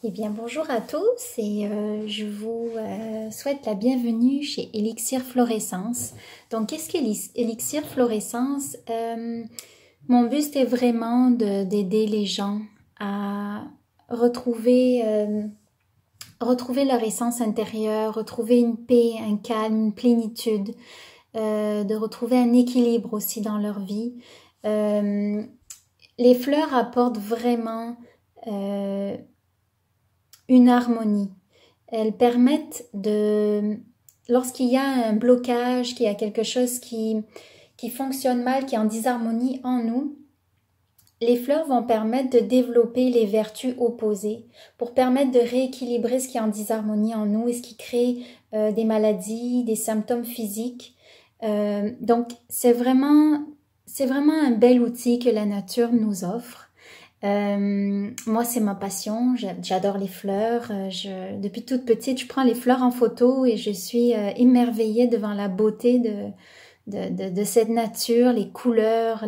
Eh bien, bonjour à tous et je vous souhaite la bienvenue chez Elixir Florescence. Donc, qu'est-ce qu'Elixir Florescence? Mon but, c'était vraiment d'aider les gens à retrouver leur essence intérieure, retrouver une paix, un calme, une plénitude, de retrouver un équilibre aussi dans leur vie. Les fleurs apportent vraiment une harmonie. Elles permettent lorsqu'il y a un blocage, qu'il y a quelque chose qui fonctionne mal, qui est en disharmonie en nous, les fleurs vont permettre de développer les vertus opposées pour permettre de rééquilibrer ce qui est en disharmonie en nous et ce qui crée des maladies, des symptômes physiques. Donc, c'est vraiment un bel outil que la nature nous offre. Moi, c'est ma passion. J'adore les fleurs. Depuis toute petite, je prends les fleurs en photo et je suis émerveillée devant la beauté de cette nature, les couleurs,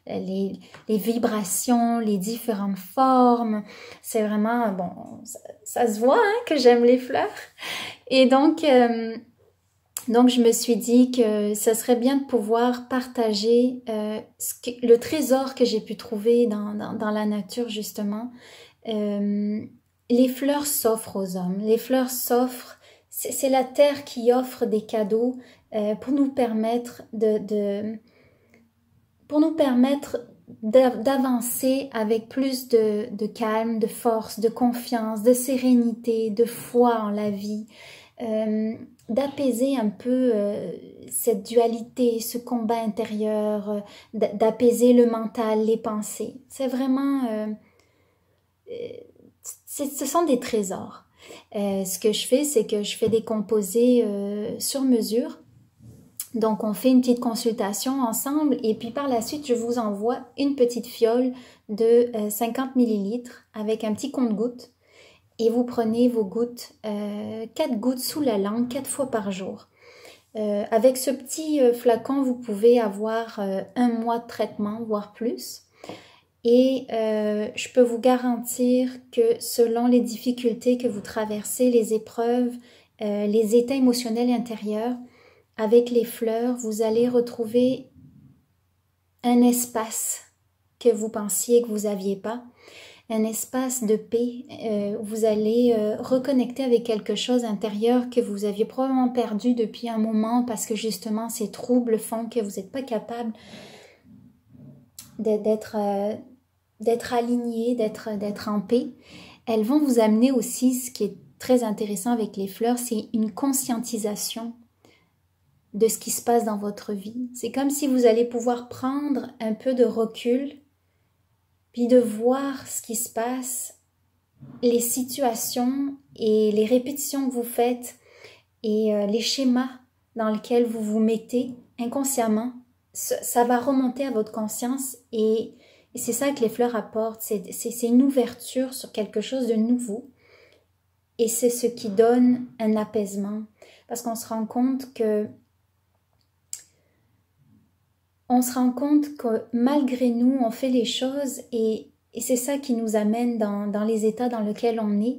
les vibrations, les différentes formes. C'est vraiment, bon, ça se voit hein, que j'aime les fleurs. Et donc, je me suis dit que ça serait bien de pouvoir partager le trésor que j'ai pu trouver dans la nature, justement. Les fleurs s'offrent aux hommes. Les fleurs s'offrent, c'est la terre qui offre des cadeaux pour nous permettre d'avancer avec plus de calme, de force, de confiance, de sérénité, de foi en la vie. D'apaiser un peu cette dualité, ce combat intérieur, d'apaiser le mental, les pensées. C'est vraiment... ce sont des trésors. Ce que je fais, c'est que je fais des composés sur mesure. Donc, on fait une petite consultation ensemble et puis par la suite, je vous envoie une petite fiole de 50 ml avec un petit compte-gouttes. Et vous prenez vos gouttes, 4 gouttes sous la langue, 4 fois par jour. Avec ce petit flacon, vous pouvez avoir 1 mois de traitement, voire plus. Et je peux vous garantir que selon les difficultés que vous traversez, les épreuves, les états émotionnels intérieurs, avec les fleurs, vous allez retrouver un espace que vous pensiez que vous n'aviez pas. Un espace de paix, vous allez reconnecter avec quelque chose intérieur que vous aviez probablement perdu depuis un moment parce que justement ces troubles font que vous n'êtes pas capable d'être aligné, d'être en paix. Elles vont vous amener aussi, ce qui est très intéressant avec les fleurs, c'est une conscientisation de ce qui se passe dans votre vie. C'est comme si vous allez pouvoir prendre un peu de recul puis de voir ce qui se passe, les situations et les répétitions que vous faites et les schémas dans lesquels vous vous mettez inconsciemment, ça va remonter à votre conscience et c'est ça que les fleurs apportent, c'est une ouverture sur quelque chose de nouveau et c'est ce qui donne un apaisement parce qu'on se rend compte que malgré nous, on fait les choses et c'est ça qui nous amène dans les états dans lesquels on est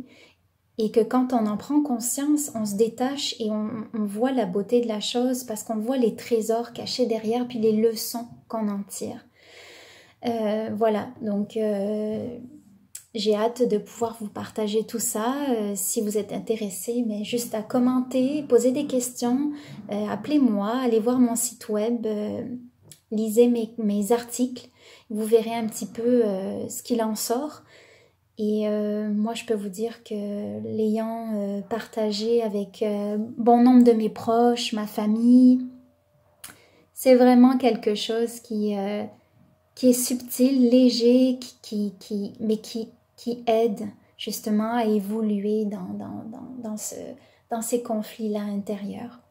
et que quand on en prend conscience, on se détache et on voit la beauté de la chose parce qu'on voit les trésors cachés derrière puis les leçons qu'on en tire. Voilà, donc j'ai hâte de pouvoir vous partager tout ça. Si vous êtes intéressés, mais juste à commenter, poser des questions, appelez-moi, allez voir mon site web, lisez mes articles, vous verrez un petit peu ce qu'il en sort. Et moi, je peux vous dire que l'ayant partagé avec bon nombre de mes proches, ma famille, c'est vraiment quelque chose qui est subtil, léger, mais qui aide justement à évoluer dans ces conflits-là intérieurs.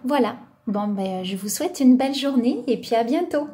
Voilà, bon, ben, je vous souhaite une belle journée et puis à bientôt.